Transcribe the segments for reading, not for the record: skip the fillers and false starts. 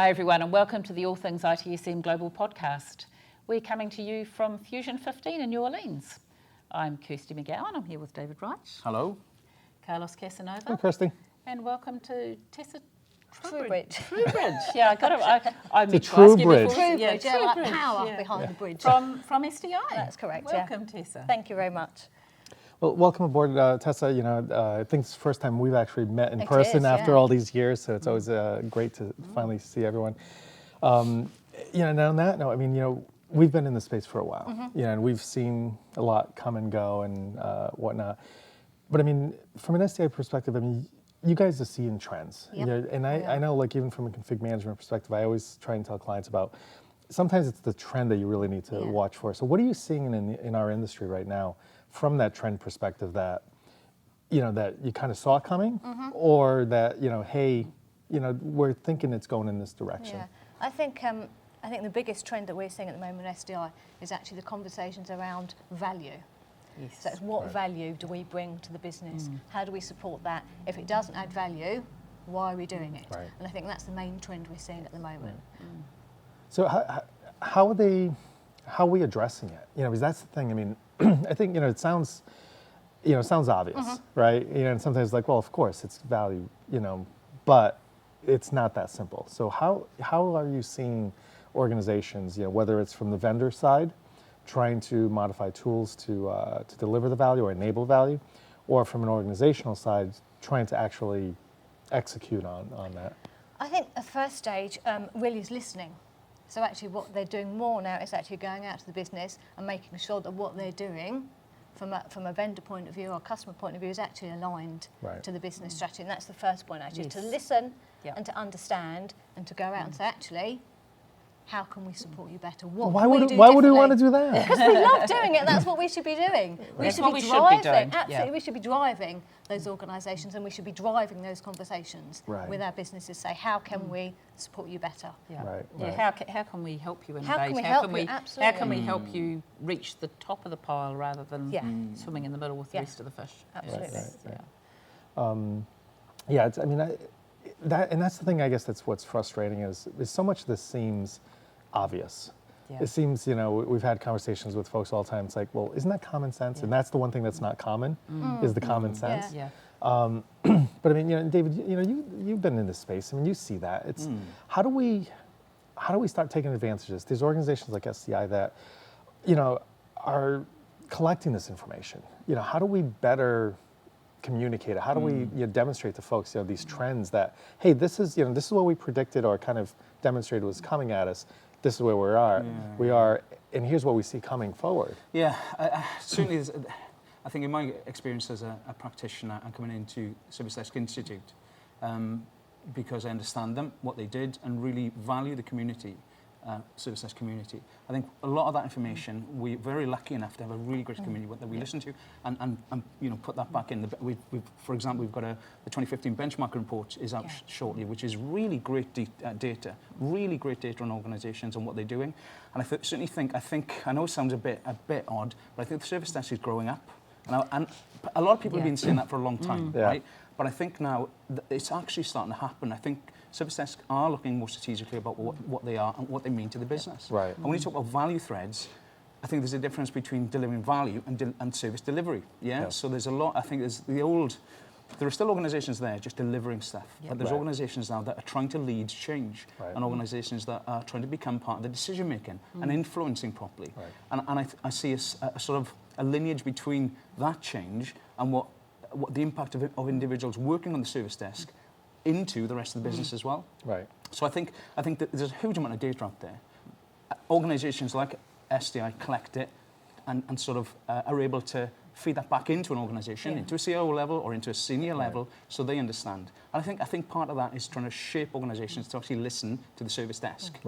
Hi everyone, and welcome to the All Things ITSM Global Podcast. We're coming to you from FUSION15 in New Orleans. I'm Kirsty McGowan, I'm here with David Wright. Hello. Carlos Casanova. Hi, Kirsty. And welcome to Tessa Troubridge. Troubridge. Yeah, I got it. I meant To to ask you Troubridge. before. Troubridge, Yeah, like Troubridge, power yeah. behind the bridge. From SDI. That's correct, Welcome, Tessa. Thank you very much. Well, welcome aboard, Tessa. I think it's the first time we've actually met in person after all these years, so it's always great to finally see everyone. And on that note, I mean, we've been in the space for a while, and we've seen a lot come and go and whatnot. But I mean, from an SDI perspective, I mean, you guys are seeing trends. Yep. And I know, like, even from a config management perspective, I always try and tell clients about, sometimes it's the trend that you really need to watch for. So what are you seeing in our industry right now from that trend perspective that you kind of saw coming, or that, hey, we're thinking it's going in this direction? Yeah, I think the biggest trend that we're seeing at the moment in SDI is actually the conversations around value. Yes. So it's what value do we bring to the business? How do we support that? If it doesn't add value, why are we doing it? Right. And I think that's the main trend we're seeing at the moment. So how are we addressing it? Because that's the thing. I mean, I think it sounds obvious, right? And sometimes like, well, of course it's value, but it's not that simple. So how are you seeing organizations, whether it's from the vendor side, trying to modify tools to deliver the value or enable value, or from an organizational side, trying to actually execute on that? I think the first stage really is listening. So actually what they're doing more now is actually going out to the business and making sure that what they're doing from a vendor point of view or customer point of view is actually aligned to the business strategy. And that's the first point, actually, to listen and to understand and to go out and say, actually, how can we support you better? Why would we want to do that? Because we love doing it. That's what we should be doing. We should be driving. Absolutely, we should be driving those organisations, and we should be driving those conversations with our businesses. Say, how can we support you better? Yeah. Right. How can we help you innovate? How can we help you? Absolutely. How can we help you reach the top of the pile rather than swimming in the middle with the rest of the fish? Absolutely. That's the thing. I guess that's what's frustrating is so much of this seems obvious. Yeah. It seems, we've had conversations with folks all the time. It's like, well, isn't that common sense? And that's the one thing that's not common is the common sense. Yeah. But I mean, David, you've been in this space. I mean, you see that. It's how do we start taking advantages? There's organizations like SDI that, are collecting this information. How do we better communicate it? How do we demonstrate to folks, these trends that, hey, this is what we predicted or kind of demonstrated was coming at us. This is where we are, and here's what we see coming forward. Yeah, certainly. I think in my experience as a practitioner and coming into Service Desk Institute, because I understand them, what they did, and really value the community, Service Desk community. I think a lot of that information, we're very lucky enough to have a really great community that we listen to and put that back in. For example, we've got the 2015 benchmark report is out shortly, which is really great data, really great data on organisations and what they're doing. And certainly think, I know it sounds a bit odd, but I think the Service Desk is growing up. And a lot of people have been saying that for a long time, right? But I think now it's actually starting to happen. I think Service Desk are looking more strategically about what they are and what they mean to the business. Right. And when you talk about value threads, I think there's a difference between delivering value and service delivery. Yeah? So there's a lot. I think there are still organisations there just delivering stuff, but there's organisations now that are trying to lead change, and organisations that are trying to become part of the decision making and influencing properly. Right. And I see a sort of a lineage between that change and what the impact of individuals working on the service desk into the rest of the business as well. Right. So I think that there's a huge amount of data out there. Organisations like SDI collect it and sort of are able to feed that back into an organisation, into a CEO level or into a senior level, so they understand. And I think part of that is trying to shape organisations to actually listen to the service desk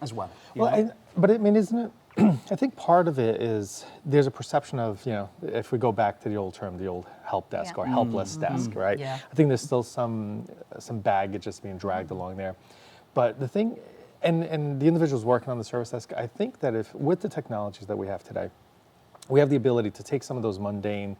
as well. But I mean, isn't it? I think part of it is there's a perception of, if we go back to the old term, the old help desk or helpless desk, right? Yeah. I think there's still some baggage that's being dragged along there. But the thing, and the individuals working on the service desk, I think that if with the technologies that we have today, we have the ability to take some of those mundane,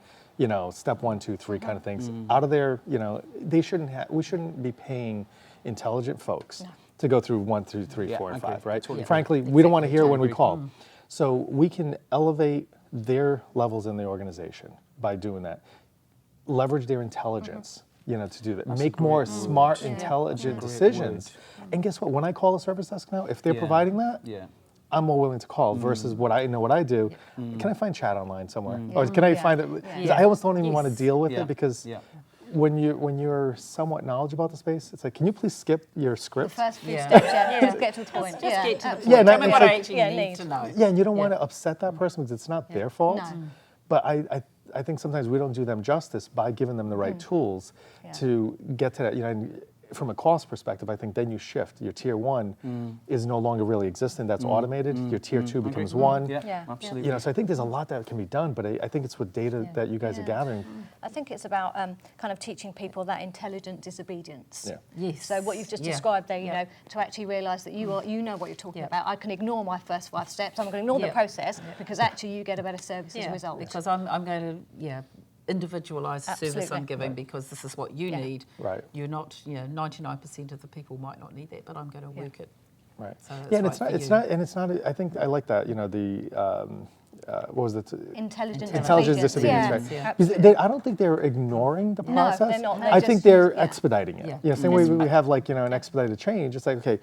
step 1, 2, 3 kind of things out of there. We shouldn't be paying intelligent folks to go through 1, 2, 3, Yeah, 4, and I agree. 5, right? Totally agree. Frankly, we don't want to hear Totally when we agree. call. So we can elevate their levels in the organization by doing that. Leverage their intelligence, to do that. Make more smart, intelligent decisions. And guess what? When I call a service desk now, if they're providing that, I'm more willing to call versus what I do. Can I find chat online somewhere? Or can I find it? 'Cause I almost don't even want to deal with it because when you're somewhat knowledgeable about the space, it's like, can you please skip your The script? first few steps, just get to the point. Just get to the point. Yeah, Tell me and what it's I like- actually Yeah, need to know. Yeah, and you don't want to upset that person because it's not their fault. No. But I think sometimes we don't do them justice by giving them the right tools to get to that. And from a cost perspective, I think then you shift. Your tier 1 is no longer really existing. That's automated. Your tier 2 becomes 1. Yeah, absolutely. So I think there's a lot that can be done, but I think it's with data that you guys are gathering. I think it's about kind of teaching people that intelligence is obedience. Yeah. Yes. So what you've just described there, to actually realise that you know what you're talking about. I can ignore my first 5 steps. I'm going to ignore the process because actually you get a better service as a result. Because I'm going to individualise the service I'm Absolutely. giving because this is what you need. Right. You're not, 99% of the people might not need that, but I'm going to work it. Right. So Yeah, and right it's for not, you. I think I like that, what was it? Intelligent Intelligence disobedience. disobedience, Yeah. right? Because I don't think they're ignoring the No, process. they're not. They're I think just- they're expediting it. Yeah. Same way we have an expedited change. It's like, okay,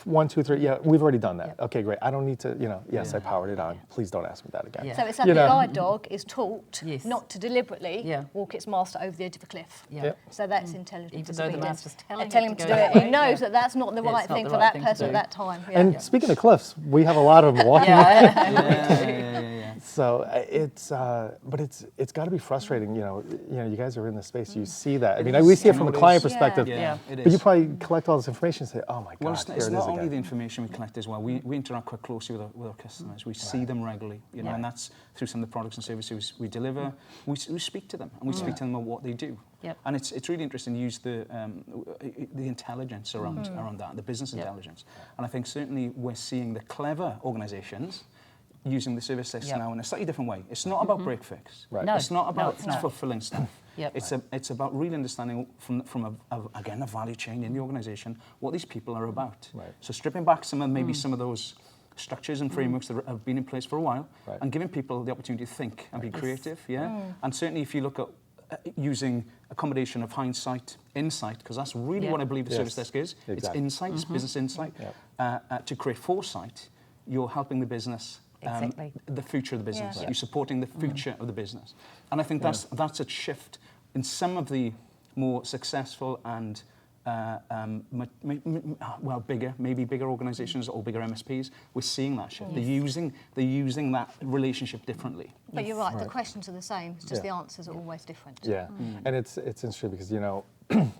1, 2, 3. Yeah, we've already done that. Okay, great. I don't need to. Yes, I powered it on. Please don't ask me that again. Yeah. So it's like a guide dog is taught Yes. not to deliberately walk its master over the edge of a cliff. Yeah. Yep. So that's intelligent Even though the disobedience. master's telling And telling it him to to go do that it. He way, knows that that's not the It's right not thing the for right that thing to person at do. that time. And speaking of cliffs, we have a lot of them walking. So but it's got to be frustrating. You guys are in this space. You see that. I mean, we see it from a client perspective. Yeah, it But you is. probably collect all this information and say, oh my God, Well, it's here not it is only the again. information we collect as well. We interact quite closely with our customers. We see them regularly, and that's through some of the products and services we deliver. We speak to them, and we speak to them about what they do. Yep. And it's really interesting to use the intelligence around that, the business intelligence. And I think certainly we're seeing the clever organisations using the service desk now in a slightly different way. It's not about break fix. Right. No, It's not about it's not. fulfilling stuff. Yep. It's about really understanding from a value chain in the organisation what these people are about. Right. So stripping back some of those structures and frameworks that have been in place for a while, Right. and giving people the opportunity to think and be creative. And certainly if you look at using a combination of hindsight, insight, because that's really what I believe the service desk is. Exactly. It's insight, it's business insight. To create foresight, you're helping the business. Exactly. The future of the business. Yeah. You're supporting the future of the business. And I think that's a shift in some of the more successful and bigger organizations or bigger MSPs. We're seeing that shift. They're using that relationship differently. But you're right, the questions are the same, it's just the answers are always different. Yeah, and it's interesting because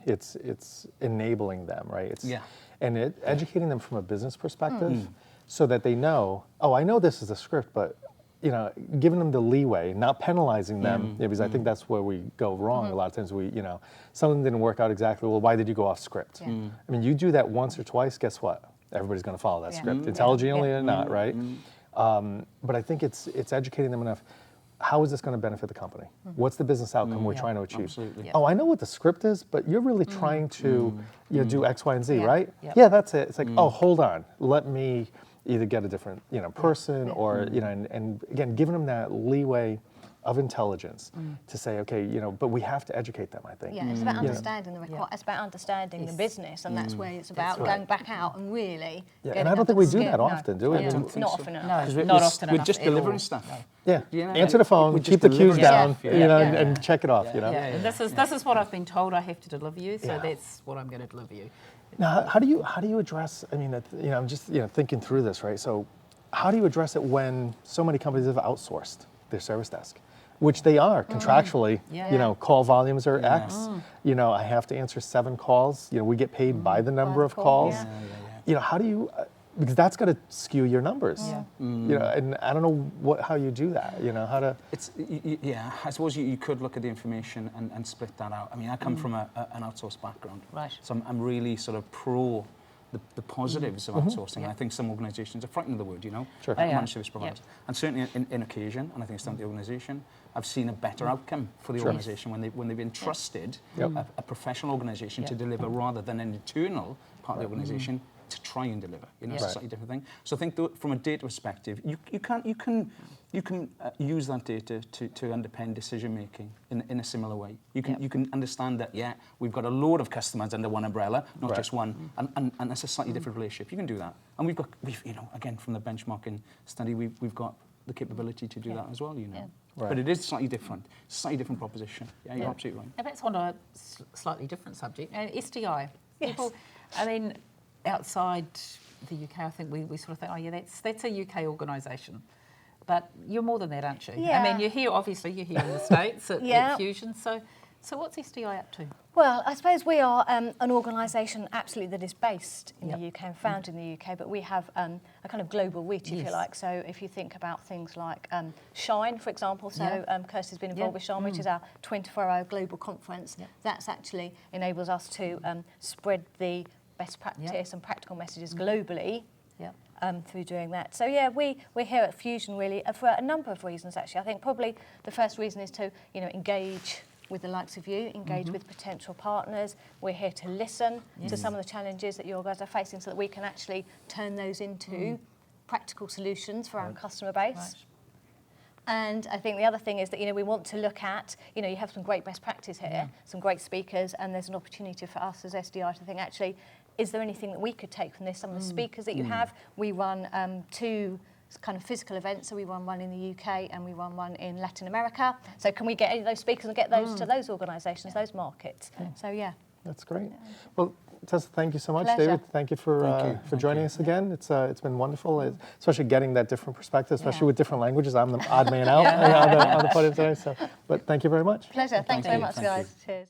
it's enabling them, right? And educating them from a business perspective, so that they know. Oh, I know this is a script, but giving them the leeway, not penalizing them, because I think that's where we go wrong. A lot of times something didn't work out exactly. Well, why did you go off script? Yeah. I mean, you do that once or twice. Guess what? Everybody's going to follow that script, intelligently or not, right? But I think it's educating them enough. How is this going to benefit the company? What's the business outcome we're trying to achieve? Absolutely. Oh, I know what the script is, but you're really trying to do X, Y, and Z, right? Yep. Yeah, that's it. It's like, oh, hold on. Let me either get a different person or, and again, giving them that leeway of intelligence to say, okay, but we have to educate them, I think. Yeah, it's about understanding it's about understanding the business, and that's where it's about going back out and really. Yeah, getting and I don't under think we the do skin. that No. often, do we? Yeah, I mean, not often enough. No, Because not often we're enough just at all. delivering stuff. Yeah, Yeah. answer the phone, We're keep just the cues delivering down, stuff, yeah. and check it off, And this is what I've been told I have to deliver you, so that's what I'm going to deliver you. Now, how do you address? I mean, I'm just thinking through this, right? So, how do you address it when so many companies have outsourced their service desk, which they are contractually? Yeah. Call volumes are X. I have to answer 7 calls. We get paid by the number of calls. How do you? Because that's got to skew your numbers. And I don't know how you do that. How to? It's I suppose you could look at the information and split that out. I mean, I come from an outsourced background, Right. so I'm really sort of pro the positives of outsourcing. And I think some organisations are frightened of the word, Sure. managed service providers. And certainly in occasion, and I think it's down to the organisation, I've seen a better outcome for the organisation when they've entrusted a professional organisation to deliver rather than an internal part of the organisation to try and deliver. You know, it's a Right. slightly different thing. So I think from a data perspective, you can use that data to underpin decision making in a similar way. You can understand that we've got a load of customers under one umbrella, not Right. just one, and it's a slightly different relationship. You can do that, and we've you know, again, from the benchmarking study, we've got the capability to do that as well. You know, Right. but it is slightly different proposition. Yeah, you're absolutely right. And that's on a slightly different subject. SDI. Yes. People, I mean, outside the UK, I think we sort of think, oh yeah, that's a UK organisation. But you're more than that, aren't you? Yeah. I mean, you're here in the States at Fusion. So what's SDI up to? Well, I suppose we are an organisation absolutely that is based in the UK and founded in the UK, but we have a kind of global reach, if you like. So if you think about things like Shine, for example, so Kirsty's been involved with Shine, which is our 24-hour global conference. That's actually enables us to spread the best practice and practical messages globally through doing that. So yeah, we're here at Fusion really for a number of reasons actually. I think probably the first reason is to, you know, engage with the likes of you, engage with potential partners. We're here to listen to some of the challenges that your guys are facing so that we can actually turn those into practical solutions for our customer base. Right. And I think the other thing is that, you know, we want to look at, you know, you have some great best practice here, some great speakers, and there's an opportunity for us as SDI to think, actually, is there anything that we could take from this? Some of the speakers that you have, we run 2 kind of physical events, so we run one in the UK and we run one in Latin America. So can we get any of those speakers and get those to those organisations, those markets? So yeah. That's great. Well, Tessa, thank you so much. Pleasure. David, thank you for joining us again. It's been wonderful, especially getting that different perspective, especially with different languages. I'm the odd man out on the podium today. So, but thank you very much. Pleasure. Thanks very much, Thank you. guys. Cheers.